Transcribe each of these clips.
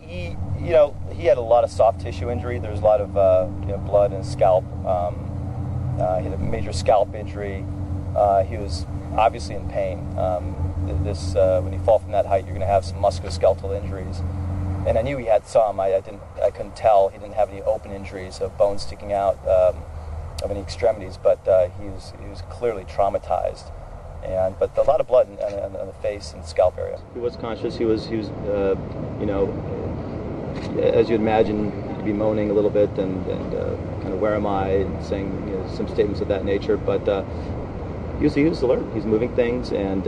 He had a lot of soft tissue injury. There was a lot of blood in his scalp. He had a major scalp injury. He was obviously in pain. When you fall from that height, you're going to have some musculoskeletal injuries. And I knew he had some. I couldn't tell. He didn't have any open injuries of bones sticking out of any extremities, but he was clearly traumatized. But a lot of blood on the face and scalp area. He was conscious. He was as you'd imagine, he'd be moaning a little bit and kind of where am I, and saying some statements of that nature. But he was alert. He's moving things, and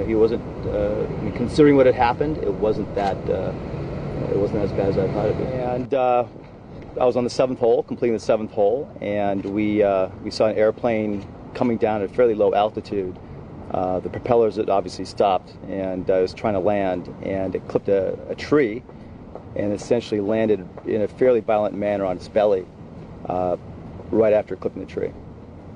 he wasn't. Considering what had happened, it wasn't that. It wasn't as bad as I thought it'd be. And I was on the 7th hole, completing the 7th hole, and we saw an airplane coming down at a fairly low altitude. The propellers had obviously stopped, and I was trying to land, and it clipped a tree, and essentially landed in a fairly violent manner on its belly right after clipping the tree.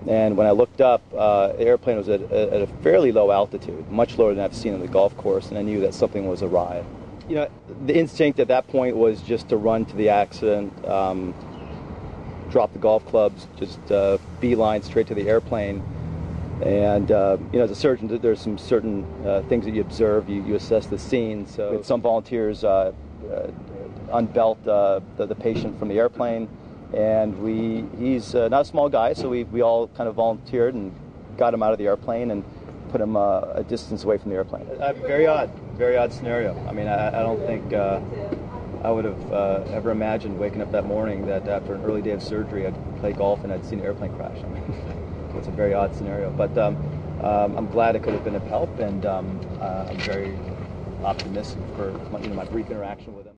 And when I looked up, the airplane was at a fairly low altitude, much lower than I've seen on the golf course, and I knew that something was awry. The instinct at that point was just to run to the accident, drop the golf clubs, just beeline straight to the airplane. And as a surgeon, there's some certain things that you observe. You assess the scene. So we had some volunteers unbelt the patient from the airplane, and he's not a small guy, so we all kind of volunteered and got him out of the airplane and put him a distance away from the airplane. Very odd scenario. I mean, I don't think I would have ever imagined waking up that morning that after an early day of surgery I'd play golf and I'd seen an airplane crash. I mean, it's a very odd scenario, but I'm glad it could have been of help, and I'm very optimistic for my brief interaction with him.